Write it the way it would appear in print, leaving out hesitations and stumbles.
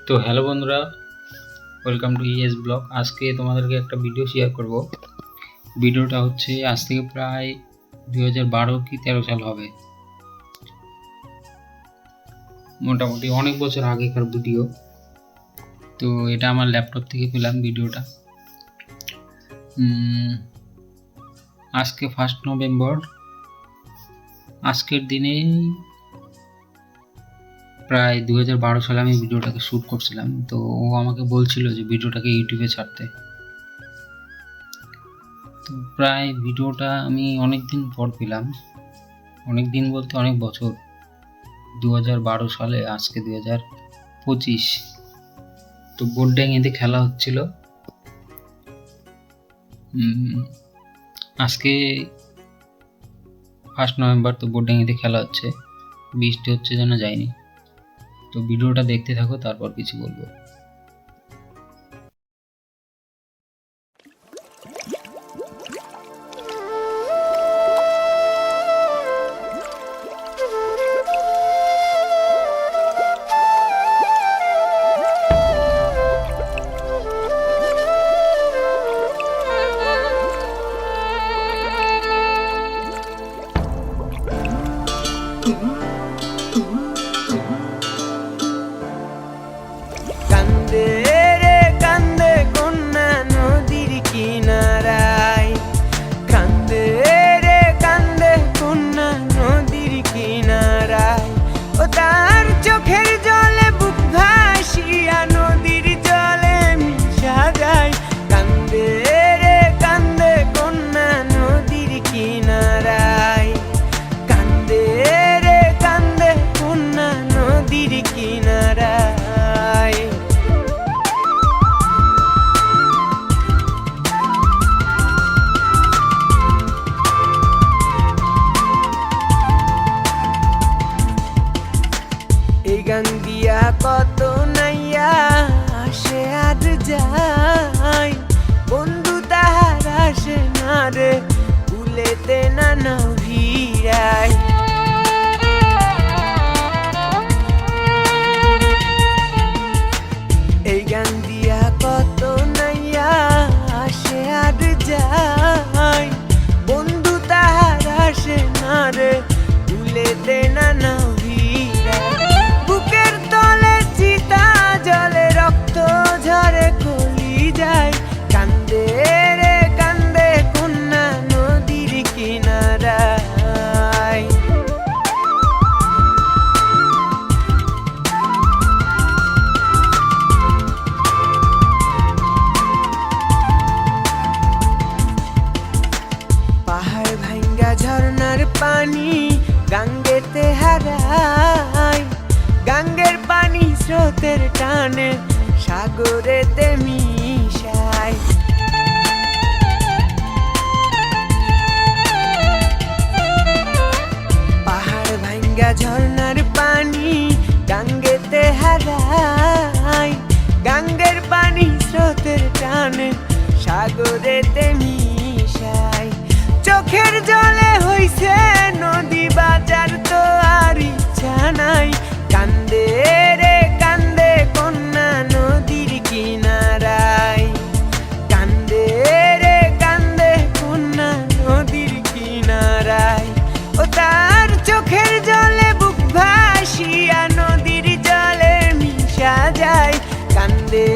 তো হ্যালো বন্ধুরা, welcome to ES blog. আজকে তোমাদেরকে একটা ভিডিও শেয়ার করব। ভিডিওটা হচ্ছে আজ থেকে প্রায় 2012 কি 13 সাল হবে, মোটামুটি অনেক বছর আগেকার ভিডিও। তো এটা আমার ল্যাপটপ থেকে পেলাম ভিডিওটা। আজকে 1 নভেম্বর, আজকের দিনেই প্রায় 2012 সালে আমি ভিডিওটাকে শ্যুট করছিলাম। তো ও আমাকে বলছিল যে ভিডিওটাকে ইউটিউবে ছাড়তে। তো প্রায় ভিডিওটা আমি অনেক দিন পর পেলাম, অনেক দিন বলতে অনেক বছর। 2012 সালে, আজকে 2025। তো বোর্ডড্যাঙ্গিতে খেলা হচ্ছিল। আজকে 1 নভেম্বর, তো বোর্ডড্যাঙ্গিতে খেলা হচ্ছে, বৃষ্টি হচ্ছে যেন যায়নি। তো ভিডিওটা দেখতে থাকো, তারপর কিছু বলবো। কান্দে রে কান্দে কন্যা নদীর কিনারায়, কান্দে রে কান্দে কন্যা নদীর কিনারায়। ও তার চোখের জলে বুক ভাসিয়া নদীর জলে মিশা যায়। কান্দে রে কান্দে কন্যা নদীর কিনারায়, কান্দে রে কান্দে কন্যা নদীর কিনারায়। এই গান দিয়া কত নাইয়া আসে আর যায়, বন্ধু তাহার আসে না রে ভুলেতে না ভিড়ায়। এই গান দিয়া কত নাইয়া আসে আর যায়, বন্ধু তাহার আসে না রে ভুলেতে না ভিড়ায়। বুকের তলে চিতা জলে রক্ত ঝরে কলি যায়। কান্দে রে কান্দে কন্যা নদীর কিনারায়। পাহাড় ভাঙ্গা ঝর্ণার পানি গাঙ্গেতে হারায়, গাঙ্গের পানি স্রোতের টানে সাগরেতে মিশায়। পাহাড় ভাঙ্গা ঝর্ণার পানি গাঙ্গেতে হারায়, গাঙ্গের পানি স্রোতের টানে সাগরেতে মিশায়। চোখের জলে হইছে নদী বাজার, তো আর ইচ্ছা নাই। কান্দে রে কান্দে কন্যা নদীর কিনারায়, কান্দে রে কান্দে কন্যা নদীর কিনারায়। ও তার চোখের জলে বুক ভাসিয়া নদীর জলে মিশা যায়। কান্দে